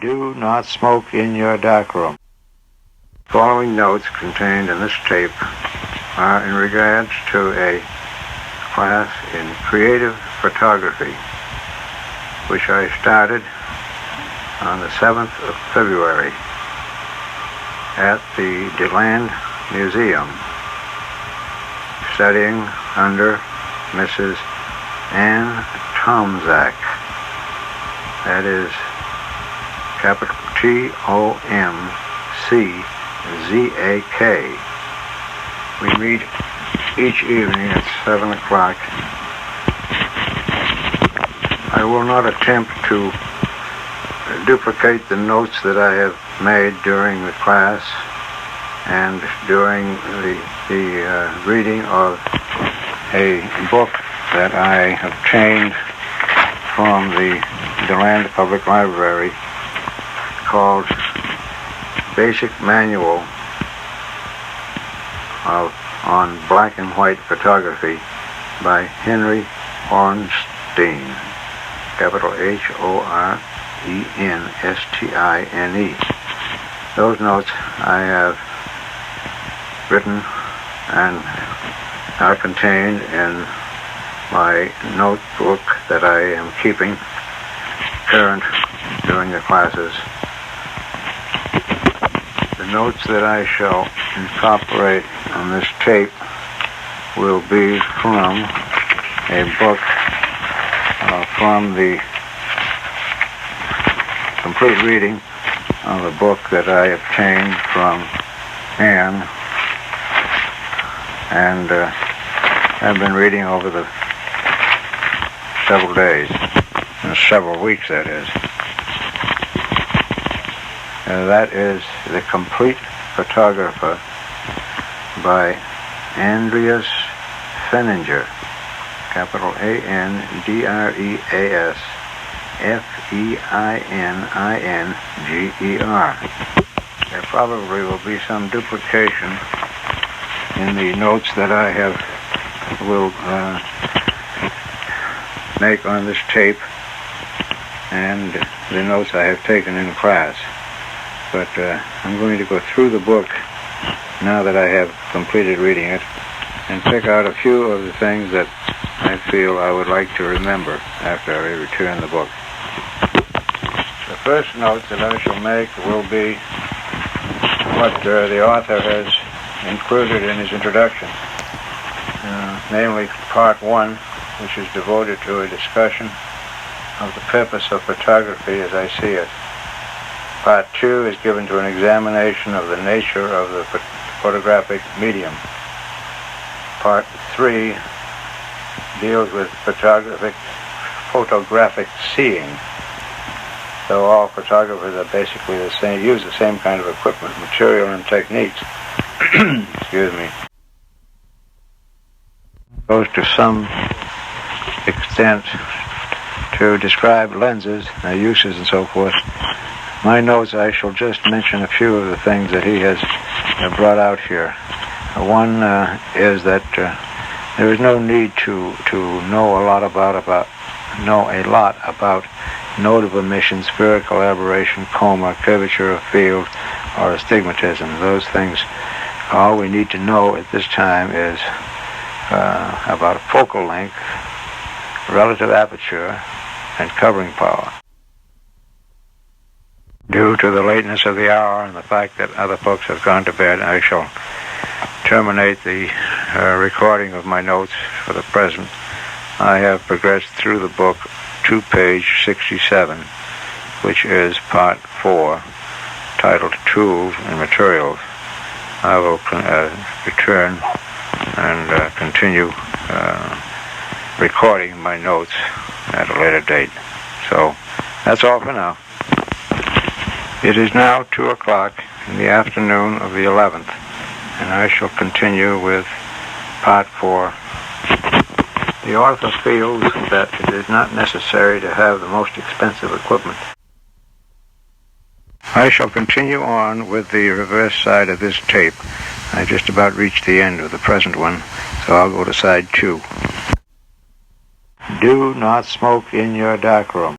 Do not smoke in your darkroom. Following notes contained in this tape are in regards to a class in creative photography, which I started on the 7th of February at the DeLand Museum, studying under Mrs. Ann Tomzak. That is capital Tomczak. We meet each evening at 7 o'clock. I will not attempt to duplicate the notes that I have made during the class and during the reading of a book that I obtained from the DeLand Public Library called Basic Manual on Black and White Photography by Henry Hornstein, capital Hornstine. Those notes I have written and are contained in my notebook that I am keeping current during the classes. The notes that I shall incorporate on this tape will be from a book, from the complete reading of a book that I obtained from Anne and have been reading over the several days, several weeks that is. That is The Complete Photographer by Andreas Feininger, capital Andreas Feininger. There probably will be some duplication in the notes that I will make on this tape and the notes I have taken in class. But I'm going to go through the book now that I have completed reading it and pick out a few of the things that I feel I would like to remember after I return the book. The first note that I shall make will be what the author has included in his introduction, namely Part 1, which is devoted to a discussion of the purpose of photography as I see it. Part 2 is given to an examination of the nature of the photographic medium. Part 3 deals with photographic seeing. So all photographers are basically the same, use the same kind of equipment, material, and techniques. Excuse me. Goes to some extent to describe lenses, their uses, and so forth. My notes, I shall just mention a few of the things that he has brought out here. One is that there is no need to know a lot about node of emission, spherical aberration, coma, curvature of field, or astigmatism. Those things, all we need to know at this time is about focal length, relative aperture, and covering power. Due to the lateness of the hour and the fact that other folks have gone to bed, I shall terminate the recording of my notes for the present. I have progressed through the book to page 67, which is Part 4, titled Tools and Materials. I will return and continue recording my notes at a later date. So that's all for now. It is now 2 o'clock in the afternoon of the 11th, and I shall continue with Part 4. The author feels that it is not necessary to have the most expensive equipment. I shall continue on with the reverse side of this tape. I just about reached the end of the present one, so I'll go to side 2. Do not smoke in your darkroom.